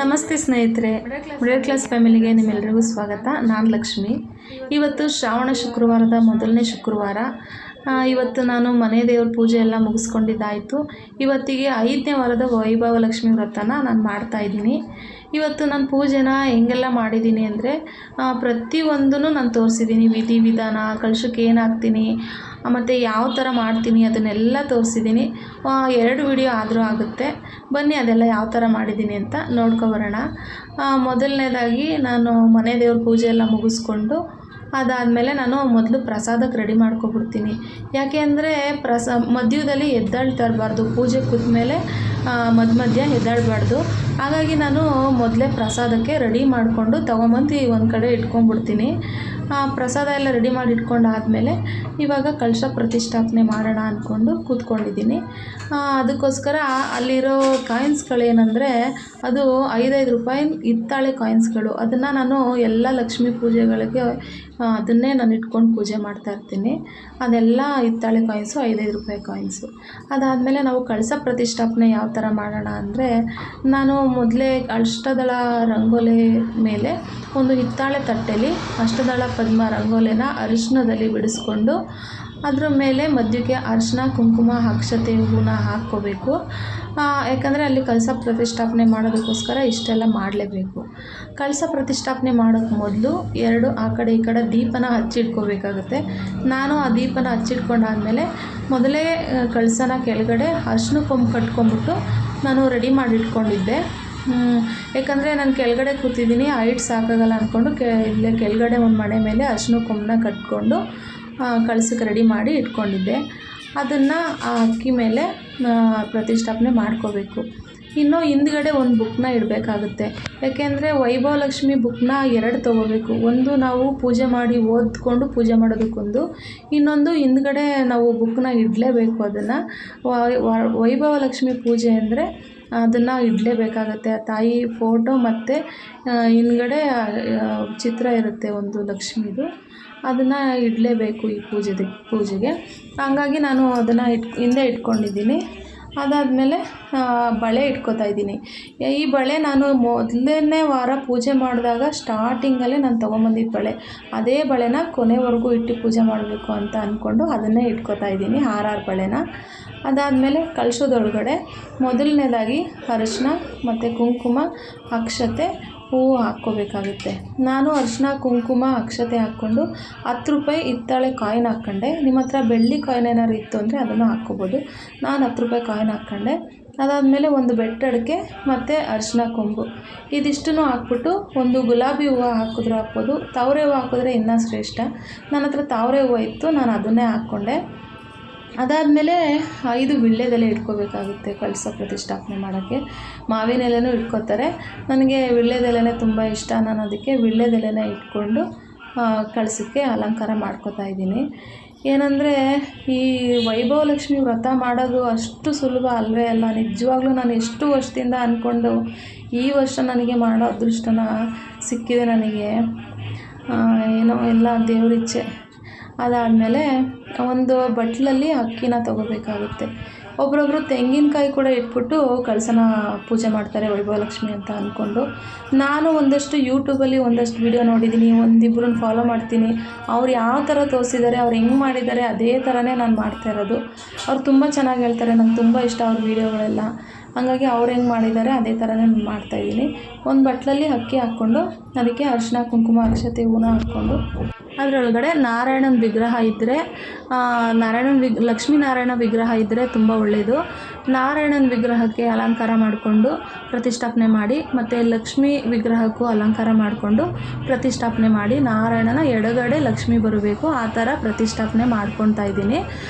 ನಮಸ್ತೆ ಸ್ನೇಹಿತರೆ, middle class ಫ್ಯಾಮಿಲಿಗೆ ನಿಮ್ಮೆಲ್ಲರಿಗೂ ಸ್ವಾಗತ. ನಾನು ಲಕ್ಷ್ಮಿ. ಇವತ್ತು ಶ್ರಾವಣ ಶುಕ್ರವಾರದ ಮೊದಲನೇ ಶುಕ್ರವಾರ. ಇವತ್ತು ನಾನು ಮನೆ ದೇವ್ರ ಪೂಜೆ ಎಲ್ಲ ಮುಗಿಸ್ಕೊಂಡಿದ್ದಾಯಿತು. ಇವತ್ತಿಗೆ 5ನೇ ವಾರದ ವೈಭವ ಲಕ್ಷ್ಮಿ ವ್ರತನ ನಾನು ಮಾಡ್ತಾಯಿದ್ದೀನಿ. ಇವತ್ತು ನಾನು ಪೂಜೆನ ಹೆಂಗೆಲ್ಲ ಮಾಡಿದ್ದೀನಿ ಅಂದರೆ ಪ್ರತಿಯೊಂದೂ ನಾನು ತೋರಿಸಿದ್ದೀನಿ. ವಿಧಿ ವಿಧಾನ, ಕಳಶಕ್ಕೆ ಏನು ಹಾಕ್ತೀನಿ ಮತ್ತು ಯಾವ ಥರ ಮಾಡ್ತೀನಿ ಅದನ್ನೆಲ್ಲ ತೋರಿಸಿದ್ದೀನಿ. 2 ವಿಡಿಯೋ ಆದರೂ ಆಗುತ್ತೆ. ಬನ್ನಿ ಅದೆಲ್ಲ ಯಾವ ಥರ ಮಾಡಿದ್ದೀನಿ ಅಂತ ನೋಡ್ಕೊಬರೋಣ. ಮೊದಲನೇದಾಗಿ ನಾನು ಮನೆ ದೇವ್ರ ಪೂಜೆ ಎಲ್ಲ ಮುಗಿಸ್ಕೊಂಡು ಅದಾದಮೇಲೆ ನಾನು ಮೊದಲು ಪ್ರಸಾದಕ್ಕೆ ರೆಡಿ ಮಾಡ್ಕೊಬಿಡ್ತೀನಿ. ಯಾಕೆ ಅಂದರೆ ಮಧ್ಯದಲ್ಲಿ ಎದ್ದೇಳ್ತಾ ಇರಬಾರ್ದು. ಪೂಜೆ ಕೂತ್ಮೇಲೆ ಮಧ್ಯ ಎದ್ದೇಳಬಾರ್ದು. ಹಾಗಾಗಿ ನಾನು ಮೊದಲೇ ಪ್ರಸಾದಕ್ಕೆ ರೆಡಿ ಮಾಡಿಕೊಂಡು ತೊಗೊಂಬಂದು ಒಂದು ಕಡೆ ಇಟ್ಕೊಂಡ್ಬಿಡ್ತೀನಿ. ಪ್ರಸಾದ ಎಲ್ಲ ರೆಡಿ ಮಾಡಿ ಇಟ್ಕೊಂಡಾದಮೇಲೆ ಇವಾಗ ಕಳಶ ಪ್ರತಿಷ್ಠಾಪನೆ ಮಾಡೋಣ ಅಂದ್ಕೊಂಡು ಕೂತ್ಕೊಂಡಿದ್ದೀನಿ. ಅದಕ್ಕೋಸ್ಕರ ಅಲ್ಲಿರೋ ಕಾಯಿನ್ಸ್ಗಳೇನೆಂದರೆ ಅದು 5 ರೂಪಾಯಿ ಹಿತ್ತಾಳೆ ಕಾಯಿನ್ಸ್ಗಳು. ಅದನ್ನು ನಾನು ಎಲ್ಲ ಲಕ್ಷ್ಮೀ ಪೂಜೆಗಳಿಗೆ ಅದನ್ನೇ ನಾನು ಇಟ್ಕೊಂಡು ಪೂಜೆ ಮಾಡ್ತಾಯಿರ್ತೀನಿ. ಅದೆಲ್ಲ ಹಿತ್ತಾಳೆ ಕಾಯಿನ್ಸು, 5 ರೂಪಾಯಿ ಕಾಯಿನ್ಸು. ಅದಾದಮೇಲೆ ನಾವು ಕಳಶ ಪ್ರತಿಷ್ಠಾಪನೆ ಯಾವ ಥರ ಮಾಡೋಣ ಅಂದರೆ, ನಾನು ಮೊದಲೇ ಅಷ್ಟದಳ ರಂಗೋಲಿ ಮೇಲೆ ಒಂದು ಹಿತ್ತಾಳೆ ತಟ್ಟೆಲಿ ಅಷ್ಟದಳ ಪದ್ಮ ರಂಗೋಲಿನ ಅರಿಶಿಣದಲ್ಲಿ ಬಿಡಿಸ್ಕೊಂಡು ಅದ್ರ ಮೇಲೆ ಮಧ್ಯಕ್ಕೆ ಅರಿಶಿನ, ಕುಂಕುಮ, ಅಕ್ಷತೆ, ಹೂವನ್ನ ಹಾಕ್ಕೋಬೇಕು. ಯಾಕಂದರೆ ಅಲ್ಲಿ ಕಳಶ ಪ್ರತಿಷ್ಠಾಪನೆ ಮಾಡೋದಕ್ಕೋಸ್ಕರ ಇಷ್ಟೆಲ್ಲ ಮಾಡಲೇಬೇಕು. ಕಳಶ ಪ್ರತಿಷ್ಠಾಪನೆ ಮಾಡೋಕ್ಕೆ ಮೊದಲು 2 ಆ ಕಡೆ ಈ ಕಡೆ ದೀಪನ ಹಚ್ಚಿಟ್ಕೋಬೇಕಾಗುತ್ತೆ. ನಾನು ಆ ದೀಪನ ಹಚ್ಚಿಟ್ಕೊಂಡಾದಮೇಲೆ ಮೊದಲೇ ಕಳಶನ ಕೆಳಗಡೆ ಅರಿಶಿನ ಕೊಂಬು ಕಟ್ಕೊಂಡ್ಬಿಟ್ಟು ನಾನು ರೆಡಿ ಮಾಡಿಟ್ಕೊಂಡಿದ್ದೆ. ಯಾಕಂದರೆ ನಾನು ಕೆಳಗಡೆ ಕೂತಿದ್ದೀನಿ, ಹೈಟ್ ಸಾಕಾಗಲ್ಲ ಅಂದ್ಕೊಂಡು ಇಲ್ಲೇ ಕೆಳಗಡೆ ಒಂದು ಮಣೆ ಮೇಲೆ ಅರಿಶಿನ ಕೊಂಬನ್ನ ಕಟ್ಕೊಂಡು ಕಳಶಕ್ಕೆ ರೆಡಿ ಮಾಡಿ ಇಟ್ಕೊಂಡಿದ್ದೆ. ಅದನ್ನು ಆ ಅಕ್ಕಿ ಮೇಲೆ ಪ್ರತಿಷ್ಠಾಪನೆ ಮಾಡ್ಕೋಬೇಕು. ಇನ್ನು ಹಿಂದ್ಗಡೆ ಒಂದು ಬುಕ್ನ ಇಡಬೇಕಾಗುತ್ತೆ. ಯಾಕೆಂದರೆ ವೈಭವ ಲಕ್ಷ್ಮಿ ಬುಕ್ನ 2 ತೊಗೋಬೇಕು. ಒಂದು ನಾವು ಪೂಜೆ ಮಾಡಿ ಓದ್ಕೊಂಡು ಪೂಜೆ ಮಾಡೋದಕ್ಕೊಂದು, ಇನ್ನೊಂದು ಹಿಂದ್ಗಡೆ ನಾವು ಬುಕ್ನ ಇಡಲೇಬೇಕು. ಅದನ್ನು ವೈಭವ ಲಕ್ಷ್ಮಿ ಪೂಜೆ ಅಂದರೆ ಅದನ್ನು ಇಡಲೇಬೇಕಾಗತ್ತೆ. ಆ ತಾಯಿ ಫೋಟೋ ಮತ್ತು ಹಿಂದ್ಗಡೆ ಚಿತ್ರ ಇರುತ್ತೆ ಒಂದು ಲಕ್ಷ್ಮಿದು, ಅದನ್ನು ಇಡಲೇಬೇಕು ಈ ಪೂಜೆಗೆ. ಹಾಗಾಗಿ ನಾನು ಅದನ್ನು ಹಿಂದೆ ಇಟ್ಕೊಂಡಿದ್ದೀನಿ. ಅದಾದಮೇಲೆ ಬಳೆ ಇಟ್ಕೋತಾ ಇದ್ದೀನಿ. ಈ ಬಳೆ ನಾನು ಮೊದಲನೇ ವಾರ ಪೂಜೆ ಮಾಡಿದಾಗ ಸ್ಟಾರ್ಟಿಂಗಲ್ಲೇ ನಾನು ತೊಗೊಂಬಂದಿದ್ದ ಬಳೆ, ಅದೇ ಬಳೆನ ಕೊನೆವರೆಗೂ ಇಟ್ಟು ಪೂಜೆ ಮಾಡಬೇಕು ಅಂತ ಅಂದ್ಕೊಂಡು ಅದನ್ನೇ ಇಟ್ಕೋತಾ ಇದ್ದೀನಿ, 6 ಬಳೆನ. ಅದಾದಮೇಲೆ ಕಳಶದೊಳಗಡೆ ಮೊದಲನೇದಾಗಿ ಅರಿಶಿನ ಮತ್ತು ಕುಂಕುಮ, ಅಕ್ಷತೆ, ಹೂವು ಹಾಕ್ಕೋಬೇಕಾಗುತ್ತೆ. ನಾನು ಅರಿಶಿನ, ಕುಂಕುಮ, ಅಕ್ಷತೆ ಹಾಕ್ಕೊಂಡು 10 ರೂಪಾಯಿ ಹಿತ್ತಾಳೆ ಕಾಯಿನ್ ಹಾಕ್ಕೊಂಡೆ. ನಿಮ್ಮ ಹತ್ರ ಬೆಳ್ಳಿ ಕಾಯಿನ್ ಏನಾದ್ರು ಇತ್ತು ಅಂದರೆ ಅದನ್ನು ಹಾಕ್ಕೋಬೋದು. ನಾನು 10 ರೂಪಾಯಿ ಕಾಯಿನ್ ಹಾಕ್ಕೊಂಡೆ. ಅದಾದಮೇಲೆ ಒಂದು ಬೆಟ್ಟಡಿಕೆ ಮತ್ತು ಅರಿಶಿನ ಕೊಂಬು ಇದಿಷ್ಟನ್ನು ಹಾಕ್ಬಿಟ್ಟು ಒಂದು ಗುಲಾಬಿ ಹೂವು ಹಾಕಿದ್ರೂ ಹಾಕ್ಬೋದು. ತಾವರೆ ಹೂವು ಹಾಕಿದ್ರೆ ಇನ್ನೂ ಶ್ರೇಷ್ಠ. ನನ್ನ ಹತ್ರ ತಾವರೆ ಹೂವು ಇತ್ತು, ನಾನು ಅದನ್ನೇ ಹಾಕ್ಕೊಂಡೆ. ಅದಾದಮೇಲೆ 5 ವೀಳ್ಯದೆಲೆ ಇಟ್ಕೋಬೇಕಾಗುತ್ತೆ ಕಳಶ ಪ್ರತಿಷ್ಠಾಪನೆ ಮಾಡೋಕ್ಕೆ. ಮಾವಿನ ಎಲೆನೂ ಇಟ್ಕೋತಾರೆ. ನನಗೆ ವೀಳ್ಯದೆಲೆನೇ ತುಂಬ ಇಷ್ಟ. ನಾನು ಅದಕ್ಕೆ ವೀಳ್ಯದೆಲೆನೇ ಇಟ್ಕೊಂಡು ಕಳಶಕ್ಕೆ ಅಲಂಕಾರ ಮಾಡ್ಕೋತಾ ಇದ್ದೀನಿ. ಏನಂದರೆ ಈ ವೈಭವ ಲಕ್ಷ್ಮಿ ವ್ರತ ಮಾಡೋದು ಅಷ್ಟು ಸುಲಭ ಅಲ್ಲವೇ ಅಲ್ಲ. ನಿಜವಾಗ್ಲೂ ನಾನು ಎಷ್ಟು ವರ್ಷದಿಂದ ಅಂದ್ಕೊಂಡು ಈ ವರ್ಷ ನನಗೆ ಮಾಡೋ ಅದೃಷ್ಟನ ಸಿಕ್ಕಿದೆ ನನಗೆ. ಏನೋ ಎಲ್ಲ ದೇವರಿಚ್ಛೆ. ಅದಾದಮೇಲೆ ಒಂದು ಬಟ್ಲಲ್ಲಿ ಅಕ್ಕಿನ ತೊಗೋಬೇಕಾಗುತ್ತೆ. ಒಬ್ಬರೊಬ್ಬರು ತೆಂಗಿನಕಾಯಿ ಕೂಡ ಇಟ್ಬಿಟ್ಟು ಕಳಶನ ಪೂಜೆ ಮಾಡ್ತಾರೆ ವೈಭವ ಲಕ್ಷ್ಮಿ ಅಂತ ಅಂದ್ಕೊಂಡು. ನಾನು ಒಂದಷ್ಟು ಯೂಟ್ಯೂಬಲ್ಲಿ ಒಂದಷ್ಟು ವೀಡಿಯೋ ನೋಡಿದ್ದೀನಿ, ಒಂದಿಬ್ಬರನ್ನ ಫಾಲೋ ಮಾಡ್ತೀನಿ. ಅವ್ರು ಯಾವ ಥರ ತೋರಿಸಿದ್ದಾರೆ, ಅವ್ರು ಹೆಂಗೆ ಮಾಡಿದ್ದಾರೆ ಅದೇ ಥರನೇ ನಾನು ಮಾಡ್ತಾಯಿರೋದು. ಅವ್ರು ತುಂಬ ಚೆನ್ನಾಗಿ ಹೇಳ್ತಾರೆ, ನಂಗೆ ತುಂಬ ಇಷ್ಟ ಅವ್ರ ವೀಡಿಯೋಗಳೆಲ್ಲ. ಹಾಗಾಗಿ ಅವ್ರು ಹೆಂಗೆ ಮಾಡಿದ್ದಾರೆ ಅದೇ ಥರನೇ ನಾನು ಮಾಡ್ತಾಯಿದ್ದೀನಿ. ಒಂದು ಬಟ್ಲಲ್ಲಿ ಅಕ್ಕಿ ಹಾಕ್ಕೊಂಡು ಅದಕ್ಕೆ ಅರಿಶಿನ, ಕುಂಕುಮ, ಅಕ್ಷತೆ, ಹೂವನ್ನ ಹಾಕ್ಕೊಂಡು ಅದರೊಳಗಡೆ ನಾರಾಯಣನ ವಿಗ್ರಹ ಇದ್ದರೆ ಲಕ್ಷ್ಮೀನಾರಾಯಣ ವಿಗ್ರಹ ಇದ್ದರೆ ತುಂಬ ಒಳ್ಳೆಯದು. ನಾರಾಯಣನ ವಿಗ್ರಹಕ್ಕೆ ಅಲಂಕಾರ ಮಾಡಿಕೊಂಡು ಪ್ರತಿಷ್ಠಾಪನೆ ಮಾಡಿ, ಮತ್ತು ಲಕ್ಷ್ಮೀ ವಿಗ್ರಹಕ್ಕೂ ಅಲಂಕಾರ ಮಾಡಿಕೊಂಡು ಪ್ರತಿಷ್ಠಾಪನೆ ಮಾಡಿ, ನಾರಾಯಣನ ಎಡಗಡೆ ಲಕ್ಷ್ಮಿ ಬರಬೇಕು ಆ ಥರ ಪ್ರತಿಷ್ಠಾಪನೆ ಮಾಡ್ಕೊತಾ ಇದ್ದೀನಿ.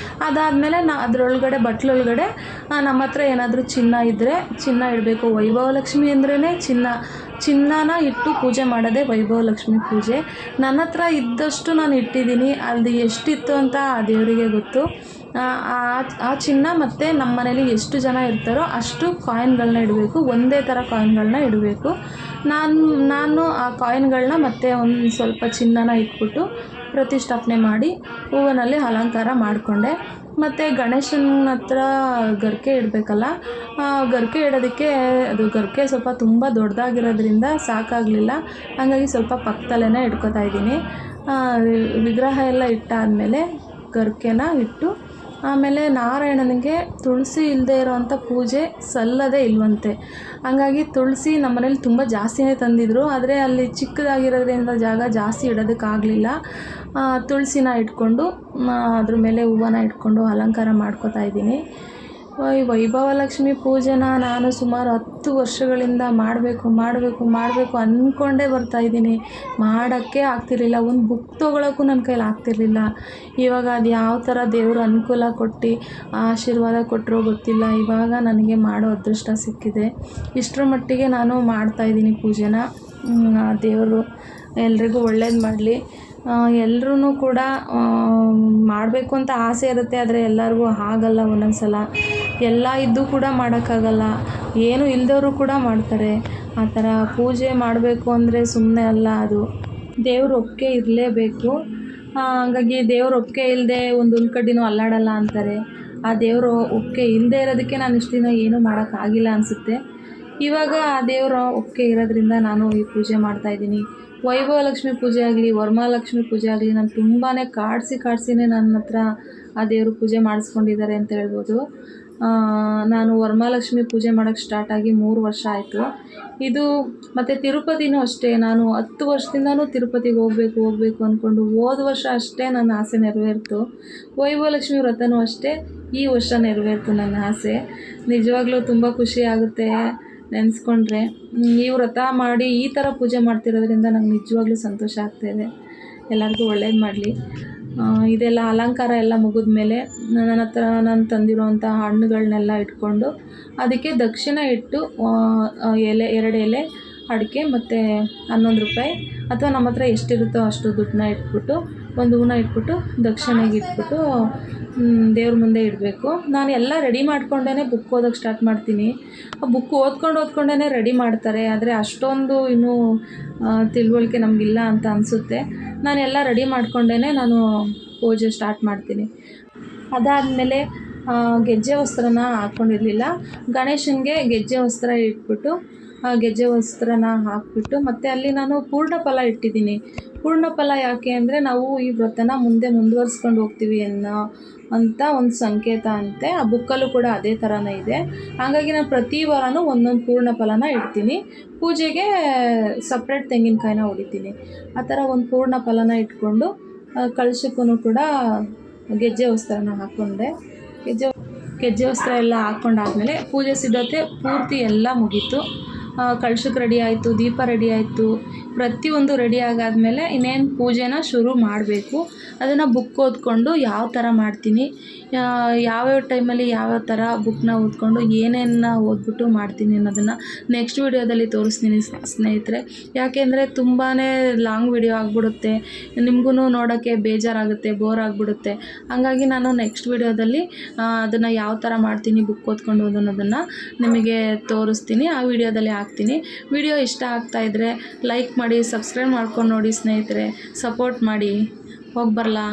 ಅದಾದಮೇಲೆ ಅದರೊಳಗಡೆ ಬಟ್ಲೊಳಗಡೆ ನಮ್ಮ ಹತ್ರ ಏನಾದರೂ ಚಿನ್ನ ಇದ್ದರೆ ಚಿನ್ನ ಇಡಬೇಕು. ವೈಭವ ಲಕ್ಷ್ಮಿ ಅಂದ್ರೇ ಚಿನ್ನನ ಇಟ್ಟು ಪೂಜೆ ಮಾಡೋದೇ ವೈಭವ ಲಕ್ಷ್ಮಿ ಪೂಜೆ. ನನ್ನ ಹತ್ರ ಇದ್ದಷ್ಟು ನಾನು ಇಟ್ಟಿದ್ದೀನಿ. ಅದು ಎಷ್ಟಿತ್ತು ಅಂತ ಆ ದೇವರಿಗೆ ಗೊತ್ತು. ಆ ಚಿನ್ನ ಮತ್ತು ನಮ್ಮ ಮನೇಲಿ ಎಷ್ಟು ಜನ ಇರ್ತಾರೋ ಅಷ್ಟು ಕಾಯಿನ್ಗಳನ್ನ ಇಡಬೇಕು. ಒಂದೇ ಥರ ಕಾಯಿನ್ಗಳನ್ನ ಇಡಬೇಕು. ನಾನು ಆ ಕಾಯಿನ್ಗಳನ್ನ ಮತ್ತು ಒಂದು ಸ್ವಲ್ಪ ಚಿನ್ನನ ಇಟ್ಬಿಟ್ಟು ಪ್ರತಿಷ್ಠಾಪನೆ ಮಾಡಿ ಹೂವಿನಲ್ಲಿ ಅಲಂಕಾರ ಮಾಡಿಕೊಂಡೆ. ಮತ್ತು ಗಣೇಶನ ಹತ್ರ ಗರಿಕೆ ಇಡಬೇಕಲ್ಲ, ಗರಿಕೆ ಇಡೋದಕ್ಕೆ ಅದು ಗರಿಕೆ ಸ್ವಲ್ಪ ತುಂಬ ದೊಡ್ಡದಾಗಿರೋದ್ರಿಂದ ಸಾಕಾಗಲಿಲ್ಲ. ಹಾಗಾಗಿ ಸ್ವಲ್ಪ ಪಕ್ಕದಲ್ಲೇ ಇಟ್ಕೋತಾ ಇದ್ದೀನಿ. ವಿಗ್ರಹ ಎಲ್ಲ ಇಟ್ಟಾದಮೇಲೆ ಗರಿಕೆನ ಇಟ್ಟು ಆಮೇಲೆ ನಾರಾಯಣನಿಗೆ ತುಳಸಿ ಇಲ್ಲದೆ ಇರೋವಂಥ ಪೂಜೆ ಸಲ್ಲದೇ ಇಲ್ವಂತೆ. ಹಂಗಾಗಿ ತುಳಸಿ ನಮ್ಮ ಮನೇಲಿ ತುಂಬ ಜಾಸ್ತಿನೇ ತಂದಿದ್ದರು, ಆದರೆ ಅಲ್ಲಿ ಚಿಕ್ಕದಾಗಿರೋದ್ರಿಂದ ಜಾಗ ಜಾಸ್ತಿ ಇಡೋದಕ್ಕಾಗಲಿಲ್ಲ. ತುಳಸಿನ ಇಟ್ಕೊಂಡು ಅದ್ರ ಮೇಲೆ ಹೂವನ್ನ ಇಟ್ಕೊಂಡು ಅಲಂಕಾರ ಮಾಡ್ಕೋತಾ ಇದ್ದೀನಿ. ಈ ವೈಭವಲಕ್ಷ್ಮಿ ಪೂಜೆನ ನಾನು ಸುಮಾರು 10 ವರ್ಷಗಳಿಂದ ಮಾಡಬೇಕು ಅಂದ್ಕೊಂಡೇ ಬರ್ತಾಯಿದ್ದೀನಿ. ಮಾಡೋಕ್ಕೆ ಆಗ್ತಿರಲಿಲ್ಲ, ಒಂದು ಬುಕ್ ತೊಗೊಳಕ್ಕೂ ನನ್ನ ಕೈಲಿ ಆಗ್ತಿರಲಿಲ್ಲ. ಇವಾಗ ಅದು ಯಾವ ಥರ ದೇವರು ಅನುಕೂಲ ಕೊಟ್ಟು ಆಶೀರ್ವಾದ ಕೊಟ್ಟರೋ ಗೊತ್ತಿಲ್ಲ, ಇವಾಗ ನನಗೆ ಮಾಡೋ ಅದೃಷ್ಟ ಸಿಕ್ಕಿದೆ. ಇಷ್ಟರ ಮಟ್ಟಿಗೆ ನಾನು ಮಾಡ್ತಾಯಿದ್ದೀನಿ ಪೂಜೆನ. ದೇವರು ಎಲ್ರಿಗೂ ಒಳ್ಳೇದು ಮಾಡಲಿ. ಎಲ್ಲರೂ ಕೂಡ ಮಾಡಬೇಕು ಅಂತ ಆಸೆ ಇರುತ್ತೆ, ಆದರೆ ಎಲ್ಲರಿಗೂ ಆಗಲ್ಲ. ಒಂದೊಂದು ಸಲ ಎಲ್ಲ ಇದ್ದು ಕೂಡ ಮಾಡೋಕ್ಕಾಗಲ್ಲ, ಏನೂ ಇಲ್ಲದವರು ಕೂಡ ಮಾಡ್ತಾರೆ. ಆ ಥರ ಪೂಜೆ ಮಾಡಬೇಕು ಅಂದರೆ ಸುಮ್ಮನೆ ಅಲ್ಲ, ಅದು ದೇವ್ರ ಒಪ್ಪಿಗೆ ಇರಲೇಬೇಕು. ಹಾಗಾಗಿ ದೇವ್ರ ಒಪ್ಪಿಗೆ ಇಲ್ಲದೆ ಒಂದು ಉಲ್ಕಡ್ಡಿನೂ ಅಲ್ಲಾಡಲ್ಲ ಅಂತಾರೆ. ಆ ದೇವರು ಒಪ್ಪಿಗೆ ಇಲ್ಲದೆ ಇರೋದಕ್ಕೆ ನಾನು ಇಷ್ಟು ದಿನ ಏನೂ ಮಾಡೋಕ್ಕಾಗಿಲ್ಲ ಅನಿಸುತ್ತೆ. ಇವಾಗ ಆ ದೇವರ ಒಪ್ಪಿಗೆ ಇರೋದ್ರಿಂದ ನಾನು ಈ ಪೂಜೆ ಮಾಡ್ತಾಯಿದ್ದೀನಿ. ವೈಭವಲಕ್ಷ್ಮಿ ಪೂಜೆ ಆಗಲಿ, ವರಮಹಾಲಕ್ಷ್ಮಿ ಪೂಜೆ ಆಗಲಿ, ನಾನು ತುಂಬಾ ಕಾಡಿಸಿನೇ ನನ್ನ ಹತ್ರ ಆ ದೇವರು ಪೂಜೆ ಮಾಡಿಸ್ಕೊಂಡಿದ್ದಾರೆ ಅಂತ ಹೇಳ್ಬೋದು. ನಾನು ವರಮಹಾಲಕ್ಷ್ಮಿ ಪೂಜೆ ಮಾಡೋಕ್ಕೆ ಸ್ಟಾರ್ಟಾಗಿ 3 ವರ್ಷ ಆಯಿತು. ಇದು ಮತ್ತು ತಿರುಪತಿನೂ ಅಷ್ಟೇ, ನಾನು 10 ವರ್ಷದಿಂದನೂ ತಿರುಪತಿಗೆ ಹೋಗಬೇಕು ಅಂದ್ಕೊಂಡು ಹೋದ ವರ್ಷ ಅಷ್ಟೇ ನನ್ನ ಆಸೆ ನೆರವೇರಿತು. ವೈಭವಲಕ್ಷ್ಮಿ ವ್ರತನೂ ಅಷ್ಟೇ ಈ ವರ್ಷ ನೆರವೇರಿತು ನನ್ನ ಆಸೆ. ನಿಜವಾಗ್ಲೂ ತುಂಬ ಖುಷಿ ಆಗುತ್ತೆ ನೆನೆಸ್ಕೊಂಡ್ರೆ. ಈ ವ್ರತ ಮಾಡಿ ಈ ಥರ ಪೂಜೆ ಮಾಡ್ತಿರೋದ್ರಿಂದ ನಂಗೆ ನಿಜವಾಗ್ಲೂ ಸಂತೋಷ ಆಗ್ತಾಯಿದೆ. ಎಲ್ಲರಿಗೂ ಒಳ್ಳೇದು ಮಾಡಲಿ. ಇದೆಲ್ಲ ಅಲಂಕಾರ ಎಲ್ಲ ಮುಗಿದ್ಮೇಲೆ ನನ್ನ ಹತ್ರ ನಾನು ತಂದಿರೋವಂಥ ಹಣ್ಣುಗಳನ್ನೆಲ್ಲ ಇಟ್ಕೊಂಡು ಅದಕ್ಕೆ ದಕ್ಷಿಣ ಇಟ್ಟು 2 ಎಲೆ ಅಡಿಕೆ ಮತ್ತು 11 ರೂಪಾಯಿ ಅಥವಾ ನಮ್ಮ ಹತ್ರ ಎಷ್ಟಿರುತ್ತೋ ಅಷ್ಟು ದುಡ್ಡನ್ನ ಇಟ್ಬಿಟ್ಟು ಒಂದು ಹೂನ ಇಟ್ಬಿಟ್ಟು ದಕ್ಷಿಣೆಗೆ ಇಟ್ಬಿಟ್ಟು ದೇವ್ರ ಮುಂದೆ ಇಡಬೇಕು. ನಾನು ಎಲ್ಲ ರೆಡಿ ಮಾಡ್ಕೊಂಡೇ ಬುಕ್ ಓದೋಕ್ಕೆ ಸ್ಟಾರ್ಟ್ ಮಾಡ್ತೀನಿ. ಆ ಬುಕ್ ಓದ್ಕೊಂಡೇ ರೆಡಿ ಮಾಡ್ತಾರೆ, ಆದರೆ ಅಷ್ಟೊಂದು ಇನ್ನೂ ತಿಳುವಳಿಕೆ ನಮಗಿಲ್ಲ ಅಂತ ಅನಿಸುತ್ತೆ. ನಾನೆಲ್ಲ ರೆಡಿ ಮಾಡ್ಕೊಂಡೇ ನಾನು ಪೂಜೆ ಸ್ಟಾರ್ಟ್ ಮಾಡ್ತೀನಿ. ಅದಾದಮೇಲೆ ಗೆಜ್ಜೆ ವಸ್ತ್ರನ ಹಾಕ್ಕೊಂಡಿರಲಿಲ್ಲ. ಗಣೇಶನಿಗೆ ಗೆಜ್ಜೆ ವಸ್ತ್ರ ಇಟ್ಬಿಟ್ಟು ಗೆಜ್ಜೆ ವಸ್ತ್ರನ ಹಾಕಿಬಿಟ್ಟು ಮತ್ತು ಅಲ್ಲಿ ನಾನು ಪೂರ್ಣ ಫಲ ಇಟ್ಟಿದ್ದೀನಿ. ಪೂರ್ಣ ಫಲ ಯಾಕೆ ಅಂದರೆ ನಾವು ಈ ವ್ರತನ ಮುಂದೆ ಮುಂದುವರ್ಸ್ಕೊಂಡು ಹೋಗ್ತೀವಿ ಅಂತ ಒಂದು ಸಂಕೇತ ಅಂತೆ. ಆ ಬುಕ್ಕಲ್ಲೂ ಕೂಡ ಅದೇ ಥರನೇ ಇದೆ. ಹಾಗಾಗಿ ನಾನು ಪ್ರತಿ ವಾರನೂ ಒಂದೊಂದು ಪೂರ್ಣ ಫಲನ ಇಡ್ತೀನಿ. ಪೂಜೆಗೆ ಸಪ್ರೇಟ್ ತೆಂಗಿನಕಾಯಿನ ಹೊಡಿತೀನಿ. ಆ ಥರ ಒಂದು ಪೂರ್ಣ ಫಲನ ಇಟ್ಕೊಂಡು ಕಳಶಕ್ಕೂ ಕೂಡ ಗೆಜ್ಜೆ ವಸ್ತ್ರನ ಹಾಕ್ಕೊಂಡೆ. ಗೆಜ್ಜೆ ವಸ್ತ್ರ ಎಲ್ಲ ಹಾಕ್ಕೊಂಡಾದ್ಮೇಲೆ ಪೂಜೆ ಸಿದ್ಧತೆ ಪೂರ್ತಿ ಎಲ್ಲ ಮುಗೀತು. ಕಳಶಕ್ಕೆ ರೆಡಿ ಆಯಿತು, ದೀಪ ರೆಡಿ ಆಯಿತು, ಪ್ರತಿಯೊಂದು ರೆಡಿ ಆಗಾದಮೇಲೆ ಇನ್ನೇನು ಪೂಜೆನ ಶುರು ಮಾಡಬೇಕು. ಅದನ್ನು ಬುಕ್ ಓದ್ಕೊಂಡು ಯಾವ ಥರ ಮಾಡ್ತೀನಿ, ಯಾವ್ಯಾವ ಟೈಮಲ್ಲಿ ಯಾವ್ಯಾವ ಥರ ಬುಕ್ನ ಓದ್ಕೊಂಡು ಏನೇನು ಓದ್ಬಿಟ್ಟು ಮಾಡ್ತೀನಿ ಅನ್ನೋದನ್ನು ನೆಕ್ಸ್ಟ್ ವೀಡಿಯೋದಲ್ಲಿ ತೋರಿಸ್ತೀನಿ ಸ್ನೇಹಿತರೆ. ಯಾಕೆಂದರೆ ತುಂಬಾ ಲಾಂಗ್ ವಿಡಿಯೋ ಆಗಿಬಿಡುತ್ತೆ, ನಿಮಗೂ ನೋಡೋಕ್ಕೆ ಬೇಜಾರಾಗುತ್ತೆ, ಬೋರ್ ಆಗಿಬಿಡುತ್ತೆ. ಹಾಗಾಗಿ ನಾನು ನೆಕ್ಸ್ಟ್ ವೀಡಿಯೋದಲ್ಲಿ ಅದನ್ನು ಯಾವ ಥರ ಮಾಡ್ತೀನಿ ಬುಕ್ ಓದ್ಕೊಂಡು ಅನ್ನೋದನ್ನು ನಿಮಗೆ ತೋರಿಸ್ತೀನಿ, ಆ ವಿಡಿಯೋದಲ್ಲಿ ಹಾಕ್ತೀನಿ. ವಿಡಿಯೋ ಇಷ್ಟ ಆಗ್ತಾಯಿದ್ರೆ ಲೈಕ್ ಮಾಡಿ, ಸಬ್ಸ್ಕ್ರೈಬ್ ಮಾಡ್ಕೊಂಡು ನೋಡಿ ಸ್ನೇಹಿತರೆ, ಸಪೋರ್ಟ್ ಮಾಡಿ. ಹೋಗಿ ಬರಲಾ.